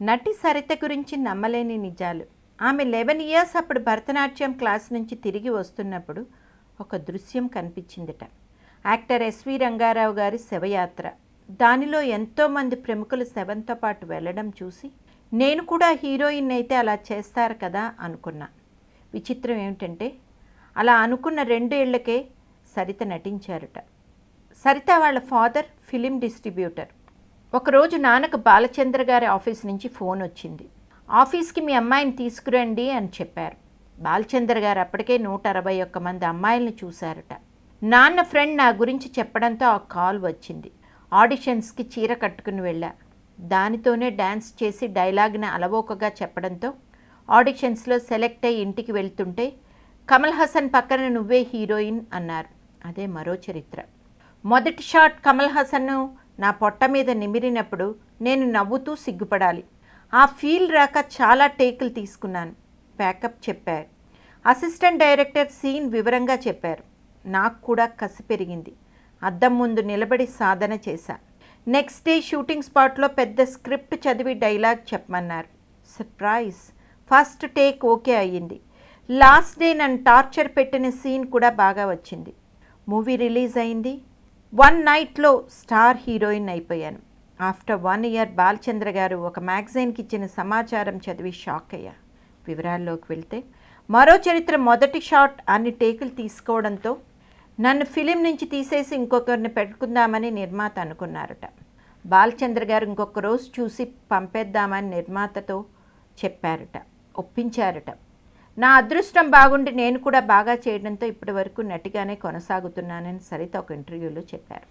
నటి సరిత గురించి నమ్మలేని నిజాలు. ఆమె 11 ఇయర్స్ అప్పుడు భరతనాట్యం క్లాస్ నుంచి తిరిగి వస్తున్నప్పుడు ఒక దృశ్యం కనిపించిందిట. యాక్టర్ ఎస్వి రంగారావు గారి శవయాత్ర. దానిలో ఎంతోమంది ప్రముఖులు శవంతో పాటు వెళ్ళడం చూసి నేను కూడా హీరోయిన్ అయితే అలా చేస్తారు కదా అనుకున్నా. విచిత్రం ఏమిటంటే అలా అనుకున్న 2 ఏళ్లకే సరిత నటించారుట. సరిత వాళ్ళ ఫాదర్ ఫిలిం డిస్ట్రిబ్యూటర్. ఒకరోజు నాన్నకు బాలచంద్ర గారి ఆఫీస్ నుంచి ఫోన్ వచ్చింది. ఆఫీస్కి మీ అమ్మాయిని తీసుకురండి అని చెప్పారు. బాలచంద్ర గారు అప్పటికే 161 మంది అమ్మాయిల్ని చూశారట. నాన్న ఫ్రెండ్ నా గురించి చెప్పడంతో ఆ కాల్ వచ్చింది. ఆడిషన్స్కి చీర కట్టుకుని వెళ్ళా. దానితోనే డ్యాన్స్ చేసి డైలాగ్ని అలవోకగా చెప్పడంతో ఆడిషన్స్లో సెలెక్ట్ అయ్యి ఇంటికి వెళ్తుంటే కమల్ హాసన్ పక్కన నువ్వే హీరోయిన్ అన్నారు. అదే మరో చరిత్ర. మొదటి షాట్ కమల్ హాసన్ను నా పొట్ట మీద నిమిరినప్పుడు నేను నవ్వుతూ సిగ్గుపడాలి. ఆ ఫీల్ రాక చాలా టేకులు తీసుకున్నాను. ప్యాకప్ చెప్పారు. అసిస్టెంట్ డైరెక్టర్ సీన్ వివరంగా చెప్పారు. నాకు కూడా కసి పెరిగింది. అద్దం ముందు నిలబడి సాధన చేశా. నెక్స్ట్ డే షూటింగ్ స్పాట్లో పెద్ద స్క్రిప్ట్ చదివి డైలాగ్ చెప్పమన్నారు. సర్ప్రైజ్, ఫస్ట్ టేక్ ఓకే అయ్యింది. లాస్ట్ డే నన్ను టార్చర్ పెట్టిన సీన్ కూడా బాగా వచ్చింది. మూవీ రిలీజ్ అయింది. 1 నైట్లో స్టార్ హీరోయిన్ అయిపోయాను. ఆఫ్టర్ 1 ఇయర్ బాలచంద్ర గారు ఒక మ్యాగజైన్కి ఇచ్చిన సమాచారం చదివి షాక్ అయ్యా. వివరాల్లోకి వెళ్తే మరో చరిత్ర. మొదటి షాట్ అన్ని టేకులు తీసుకోవడంతో నన్ను ఫిలిం నుంచి తీసేసి ఇంకొకరిని పెట్టుకుందామని నిర్మాత అనుకున్నారట. బాలచంద్ర గారు ఇంకొక రోజు చూసి పంపేద్దామని నిర్మాతతో చెప్పారట, ఒప్పించారట. నా అదృష్టం బాగుండి నేను కూడా బాగా చేయడంతో ఇప్పటి వరకు నటిగానే కొనసాగుతున్నానని సరిత ఒక ఇంటర్వ్యూలో చెప్పారు.